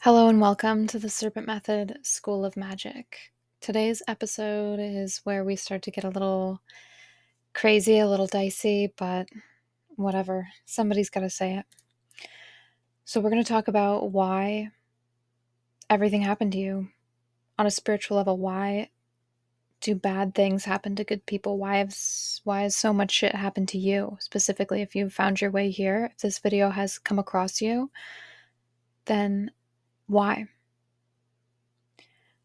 Hello and welcome to the Serpent Method School of Magic. Today's episode is where we start to get a little crazy, a little dicey, but whatever. Somebody's got to say it. So, we're going to talk about why everything happened to you on a spiritual level. Why do bad things happen to good people? Why has so much shit happened to you? Specifically, if you've found your way here, if this video has come across you, then why?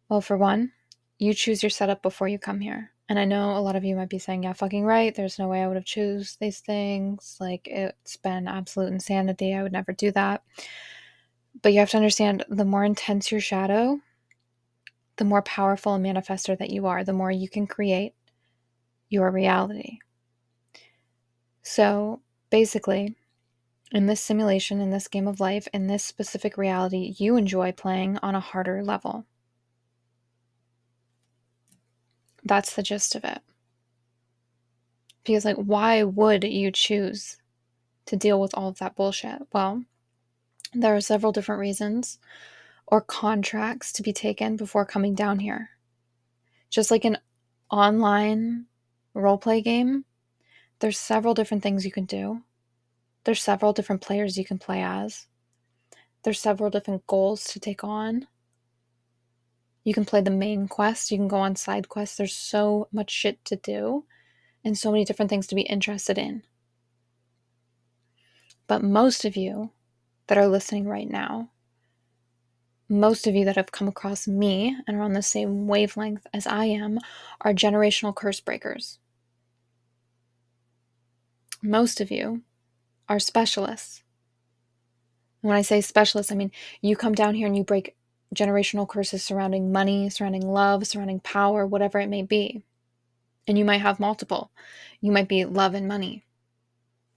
Well, for one, you choose your setup before you come here. And I know a lot of you might be saying, yeah, fucking right. There's no way I would have choose these things. Like, it's been absolute insanity. I would never do that. But you have to understand, the more intense your shadow, the more powerful a manifester that you are, the more you can create your reality. So basically, in this simulation, in this game of life, in this specific reality, you enjoy playing on a harder level. That's the gist of it. Because, like, why would you choose to deal with all of that bullshit? Well, there are several different reasons or contracts to be taken before coming down here. Just like an online roleplay game, there's several different things you can do. There's several different players you can play as. There's several different goals to take on. You can play the main quest. You can go on side quests. There's so much shit to do and so many different things to be interested in. But most of you that are listening right now, most of you that have come across me and are on the same wavelength as I am, are generational curse breakers. Most of you are specialists. When I say specialists, I mean you come down here and you break generational curses surrounding money, surrounding love, surrounding power, whatever it may be. And you might have multiple. You might be love and money,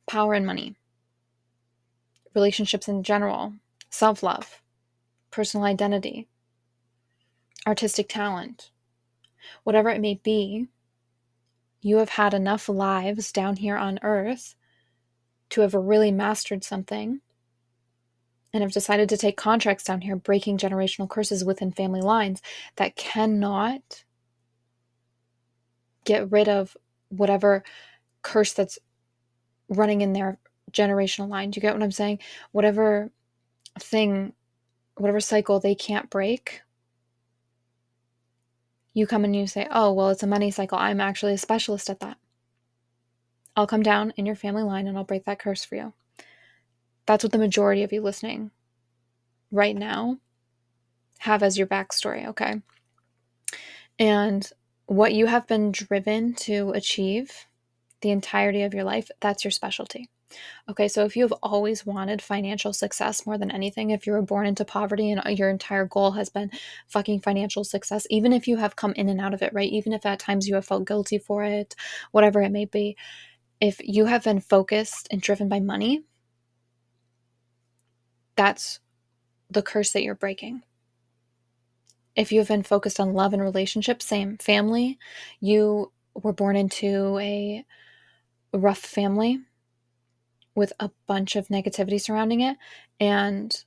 power and money, relationships in general, self-love, personal identity, artistic talent, whatever it may be. You have had enough lives down here on earth to have really mastered something and have decided to take contracts down here, breaking generational curses within family lines that cannot get rid of whatever curse that's running in their generational line. Do you get what I'm saying? Whatever thing, whatever cycle they can't break, you come and you say, oh, well, it's a money cycle. I'm actually a specialist at that. I'll come down in your family line and I'll break that curse for you. That's what the majority of you listening right now have as your backstory, okay? And what you have been driven to achieve the entirety of your life, that's your specialty. Okay, so if you have always wanted financial success more than anything, if you were born into poverty and your entire goal has been fucking financial success, even if you have come in and out of it, right? Even if at times you have felt guilty for it, whatever it may be, if you have been focused and driven by money, that's the curse that you're breaking. If you have been focused on love and relationships, same. Family, you were born into a rough family with a bunch of negativity surrounding it, and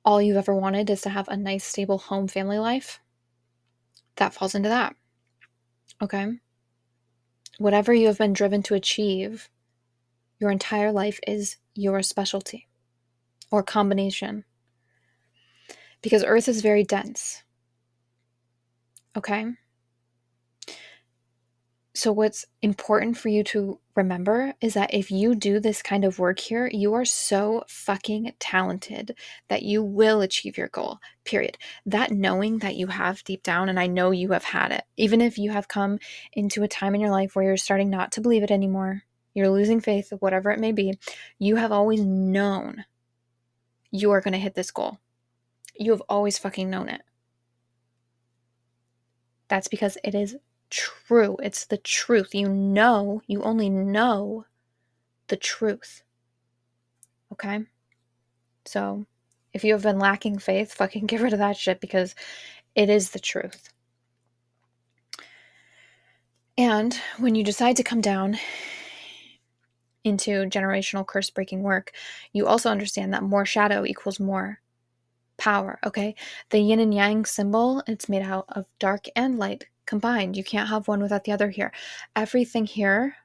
all you've ever wanted is to have a nice, stable home family life, that falls into that. Okay? Whatever you have been driven to achieve your entire life is your specialty or combination. Because Earth is very dense. Okay? So what's important for you to remember is that if you do this kind of work here, you are so fucking talented that you will achieve your goal, period. That knowing that you have deep down, and I know you have had it, even if you have come into a time in your life where you're starting not to believe it anymore, you're losing faith, whatever it may be, you have always known you are going to hit this goal. You have always fucking known it. That's because it is true. It's the truth. You only know the truth. Okay? So if you have been lacking faith, fucking get rid of that shit because it is the truth. And when you decide to come down into generational curse breaking work, you also understand that more shadow equals more power, okay? The yin and yang symbol, it's made out of dark and light combined. You can't have one without the other here. Everything here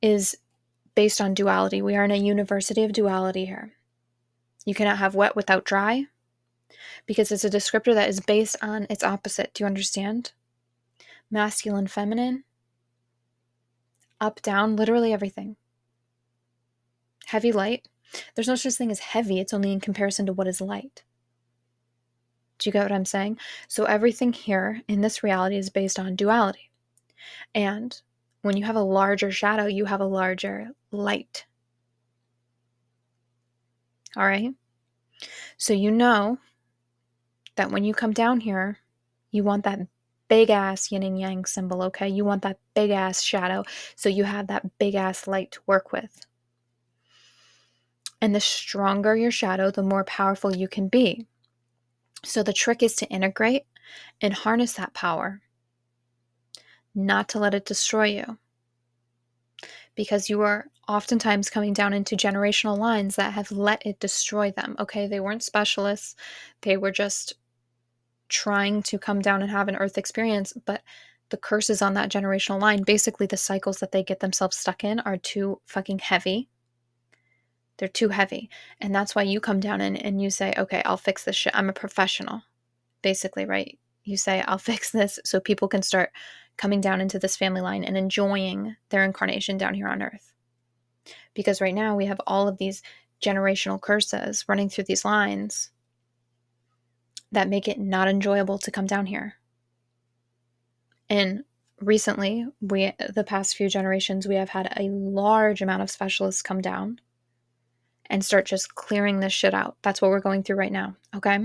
is based on duality. We are in a university of duality here. You cannot have wet without dry because it's a descriptor that is based on its opposite. Do you understand? Masculine, feminine, up, down, literally everything. Heavy, light. There's no such thing as heavy. It's only in comparison to what is light. Do you get what I'm saying? So everything here in this reality is based on duality. And when you have a larger shadow, you have a larger light. All right? So you know that when you come down here, you want that big ass yin and yang symbol, okay? You want that big ass shadow so you have that big ass light to work with. And the stronger your shadow, the more powerful you can be. So the trick is to integrate and harness that power, not to let it destroy you. Because you are oftentimes coming down into generational lines that have let it destroy them, okay? They weren't specialists. They were just trying to come down and have an earth experience, but the curses on that generational line, basically the cycles that they get themselves stuck in are too fucking heavy. They're too heavy. And that's why you come down and you say, okay, I'll fix this shit. I'm a professional, basically, right? You say, I'll fix this so people can start coming down into this family line and enjoying their incarnation down here on earth. Because right now we have all of these generational curses running through these lines that make it not enjoyable to come down here. And recently, the past few generations, we have had a large amount of specialists come down and start just clearing this shit out. That's what we're going through right now, okay?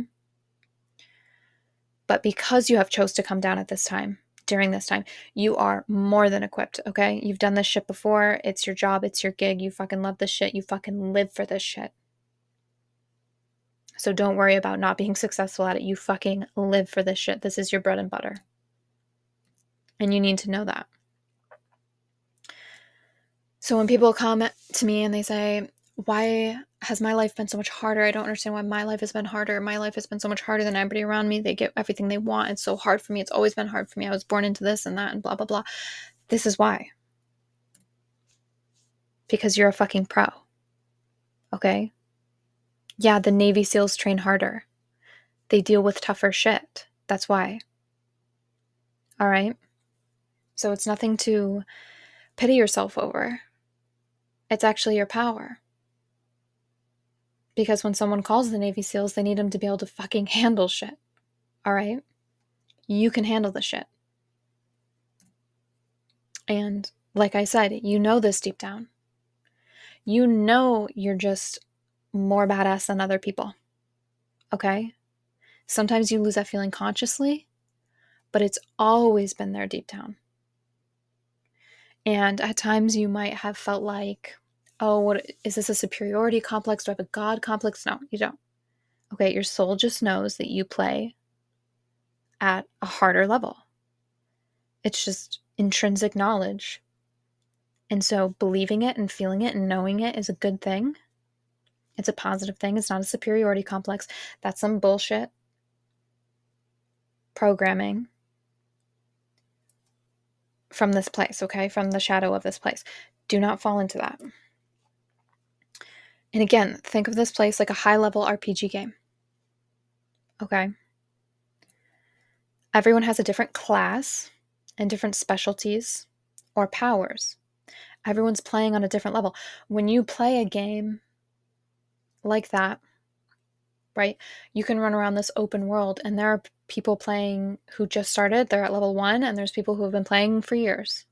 But because you have chose to come down at this time, during this time, you are more than equipped, okay? You've done this shit before. It's your job. It's your gig. You fucking love this shit. You fucking live for this shit. So don't worry about not being successful at it. You fucking live for this shit. This is your bread and butter. And you need to know that. So when people come to me and they say, why has my life been so much harder? I don't understand why my life has been harder. My life has been so much harder than everybody around me. They get everything they want. It's so hard for me. It's always been hard for me. I was born into this and that and blah, blah, blah. This is why. Because you're a fucking pro. Okay? Yeah, the Navy SEALs train harder. They deal with tougher shit. That's why. All right? So it's nothing to pity yourself over. It's actually your power. Because when someone calls the Navy SEALs, they need them to be able to fucking handle shit. All right? You can handle the shit. And like I said, you know this deep down. You know you're just more badass than other people. Okay? Sometimes you lose that feeling consciously, but it's always been there deep down. And at times you might have felt like, oh, what is this, a superiority complex? Do I have a God complex? No, you don't. Okay, your soul just knows that you play at a harder level. It's just intrinsic knowledge. And so believing it and feeling it and knowing it is a good thing. It's a positive thing. It's not a superiority complex. That's some bullshit programming from this place, okay? From the shadow of this place. Do not fall into that. And again, think of this place like a high-level RPG game. Okay? Everyone has a different class and different specialties or powers. Everyone's playing on a different level. When you play a game like that, right, you can run around this open world and there are people playing who just started, they're at level 1, and there's people who have been playing for years.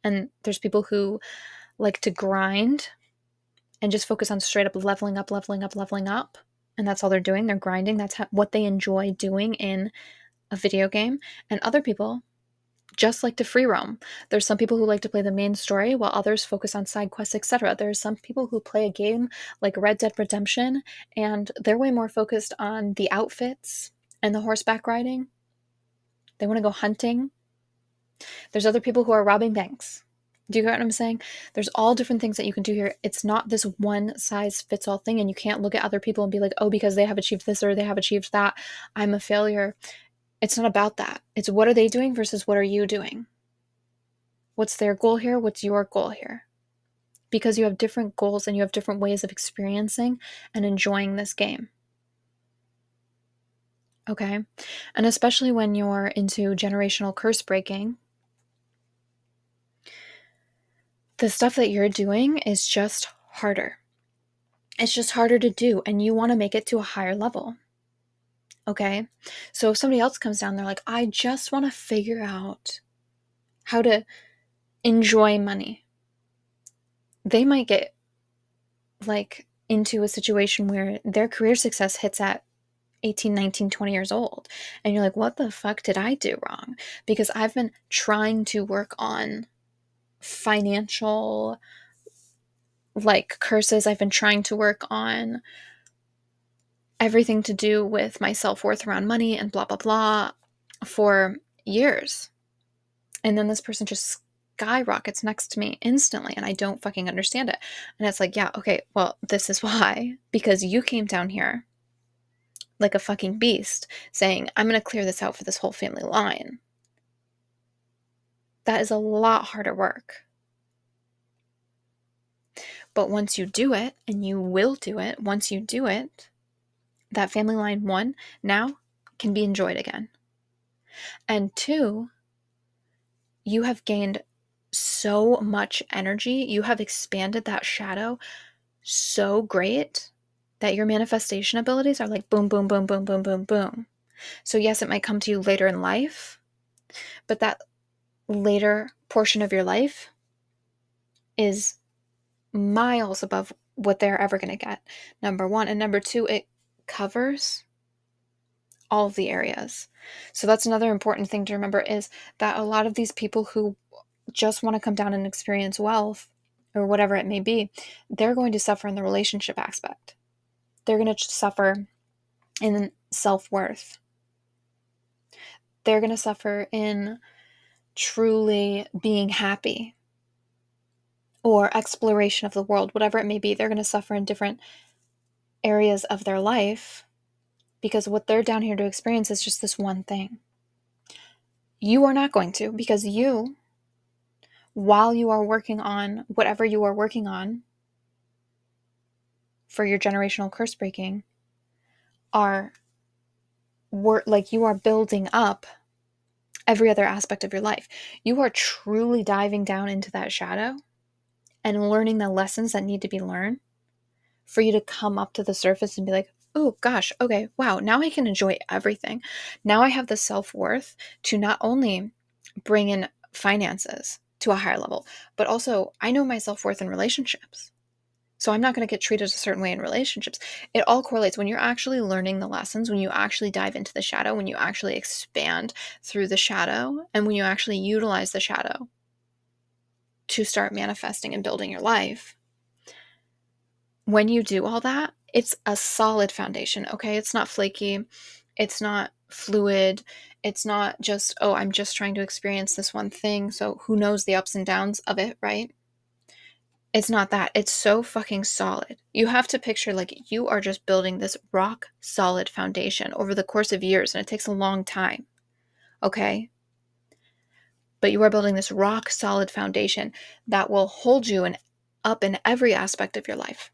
And there's people who like to grind and just focus on straight up leveling up. And that's all they're doing. They're grinding. That's what they enjoy doing in a video game. And other people just like to free roam. There's some people who like to play the main story while others focus on side quests, etc. There's some people who play a game like Red Dead Redemption and they're way more focused on the outfits and the horseback riding. They want to go hunting. There's other people who are robbing banks. Do you get what I'm saying? There's all different things that you can do here. It's not this one size fits all thing, and you can't look at other people and be like, oh, because they have achieved this or they have achieved that, I'm a failure. It's not about that. It's what are they doing versus what are you doing? What's their goal here? What's your goal here? Because you have different goals and you have different ways of experiencing and enjoying this game. Okay? And especially when you're into generational curse breaking, the stuff that you're doing is just harder. It's just harder to do, and you want to make it to a higher level. Okay? So if somebody else comes down, they're like, I just want to figure out how to enjoy money. They might get like into a situation where their career success hits at 18, 19, 20 years old. And you're like, what the fuck did I do wrong? Because I've been trying to work on financial like curses. I've been trying to work on everything to do with my self-worth around money and blah, blah, blah for years. And then this person just skyrockets next to me instantly and I don't fucking understand it. And it's like, yeah, okay, well, this is why. Because you came down here like a fucking beast saying, I'm going to clear this out for this whole family line. That is a lot harder work. But once you do it, and you will do it, once you do it, that family line, one, now can be enjoyed again. And two, you have gained so much energy. You have expanded that shadow so great that your manifestation abilities are like boom, boom, boom, boom, boom, boom, boom. So yes, it might come to you later in life, but that later portion of your life is miles above what they're ever going to get, number one. And number two, it covers all of the areas. So that's another important thing to remember, is that a lot of these people who just want to come down and experience wealth or whatever it may be, they're going to suffer in the relationship aspect. They're going to suffer in self-worth. They're going to suffer in truly being happy or exploration of the world, whatever it may be. They're going to suffer in different areas of their life because what they're down here to experience is just this one thing. You are not going to, because you, while you are working on whatever you are working on for your generational curse breaking, are like you are building up every other aspect of your life. You are truly diving down into that shadow and learning the lessons that need to be learned for you to come up to the surface and be like, oh gosh, okay, wow, now I can enjoy everything. Now I have the self-worth to not only bring in finances to a higher level, but also I know my self-worth in relationships. So I'm not going to get treated a certain way in relationships. It all correlates. When you're actually learning the lessons, when you actually dive into the shadow, when you actually expand through the shadow, and when you actually utilize the shadow to start manifesting and building your life, when you do all that, it's a solid foundation, okay? It's not flaky. It's not fluid. It's not just, oh, I'm just trying to experience this one thing, so who knows the ups and downs of it, right? It's not that. It's so fucking solid. You have to picture like you are just building this rock solid foundation over the course of years, and it takes a long time, okay? But you are building this rock solid foundation that will hold you up in every aspect of your life.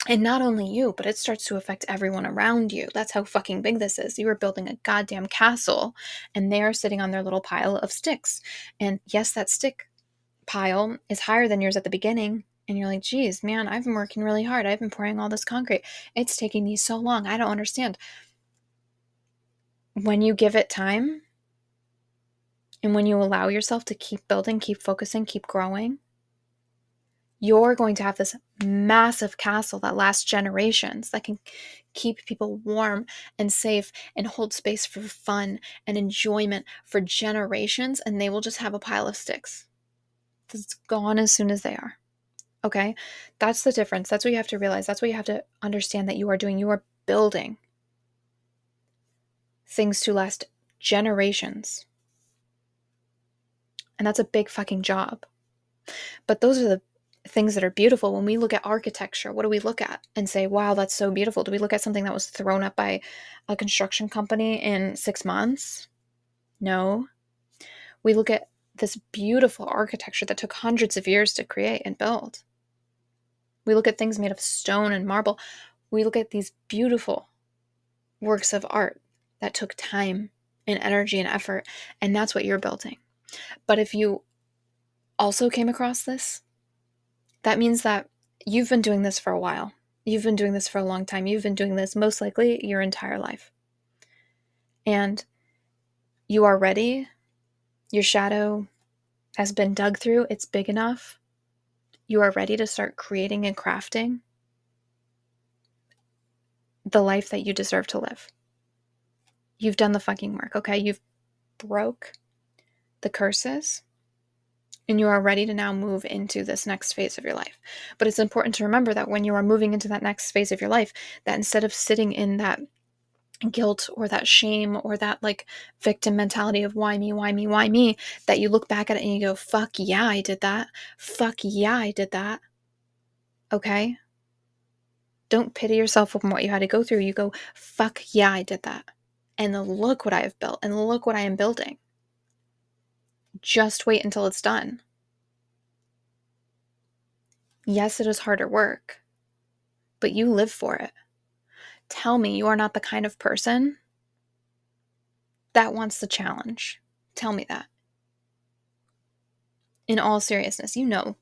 And not only you, but it starts to affect everyone around you. That's how fucking big this is. You are building a goddamn castle, and they are sitting on their little pile of sticks. And yes, that stick pile is higher than yours at the beginning. And you're like, geez, man, I've been working really hard. I've been pouring all this concrete. It's taking me so long. I don't understand. When you give it time, and when you allow yourself to keep building, keep focusing, keep growing, you're going to have this massive castle that lasts generations, that can keep people warm and safe and hold space for fun and enjoyment for generations. And they will just have a pile of sticks. It's gone as soon as they are. Okay? That's the difference. That's what you have to realize. That's what you have to understand that you are doing. You are building things to last generations. And that's a big fucking job. But those are the things that are beautiful. When we look at architecture, what do we look at and say, wow, that's so beautiful? Do we look at something that was thrown up by a construction company in 6 months? No. We look at this beautiful architecture that took hundreds of years to create and build. We look at things made of stone and marble. We look at these beautiful works of art that took time and energy and effort, and that's what you're building. But if you also came across this, that means that you've been doing this for a while. You've been doing this for a long time. You've been doing this most likely your entire life. And you are ready. Your shadow has been dug through. It's big enough. You are ready to start creating and crafting the life that you deserve to live. You've done the fucking work, okay? You've broke the curses, and you are ready to now move into this next phase of your life. But it's important to remember that when you are moving into that next phase of your life, that instead of sitting in that guilt or that shame or that like victim mentality of why me, that you look back at it and you go, fuck yeah, I did that. Fuck yeah, I did that. Okay? Don't pity yourself from what you had to go through. You go, fuck yeah, I did that. And look what I have built and look what I am building. Just wait until it's done. Yes, it is harder work, but you live for it. Tell me you are not the kind of person that wants the challenge. Tell me that. In all seriousness, you know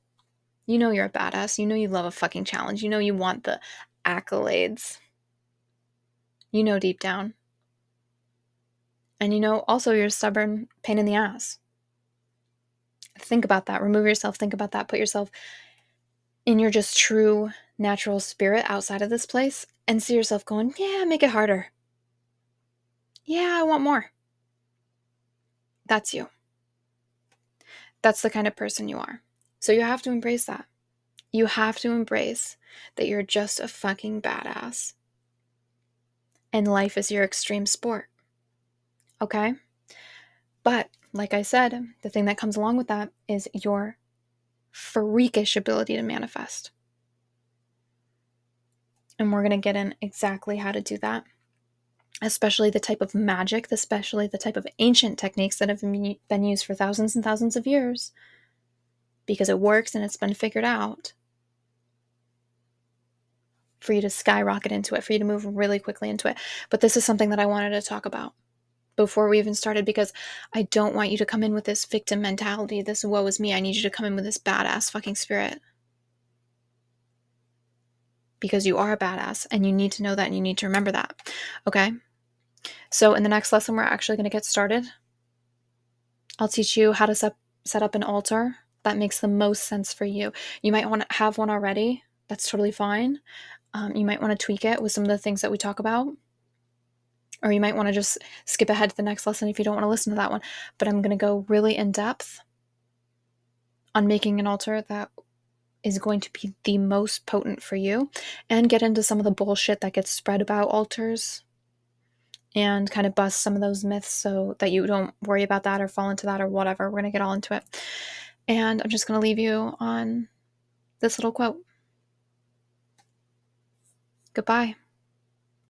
you're a badass. You know you love a fucking challenge. You know you want the accolades. You know deep down. And you know also you're a stubborn pain in the ass. Think about that. Remove yourself. Think about that. Put yourself in your just true natural spirit outside of this place and see yourself going, yeah, make it harder. Yeah, I want more. That's you. That's the kind of person you are. So you have to embrace that. You have to embrace that you're just a fucking badass. And life is your extreme sport. Okay? But, like I said, the thing that comes along with that is your freakish ability to manifest. And we're going to get in exactly how to do that, especially the type of magic, especially the type of ancient techniques that have been used for thousands and thousands of years, because it works and it's been figured out for you to skyrocket into it, for you to move really quickly into it. But this is something that I wanted to talk about before we even started, because I don't want you to come in with this victim mentality, this woe is me. I need you to come in with this badass fucking spirit. Because you are a badass and you need to know that and you need to remember that. Okay? So in the next lesson, we're actually going to get started. I'll teach you how to set up an altar that makes the most sense for you. You might want to have one already. That's totally fine. You might want to tweak it with some of the things that we talk about. Or you might want to just skip ahead to the next lesson if you don't want to listen to that one. But I'm going to go really in depth on making an altar that is going to be the most potent for you, and get into some of the bullshit that gets spread about altars and kind of bust some of those myths so that you don't worry about that or fall into that or whatever. We're going to get all into it. And I'm just going to leave you on this little quote. Goodbye.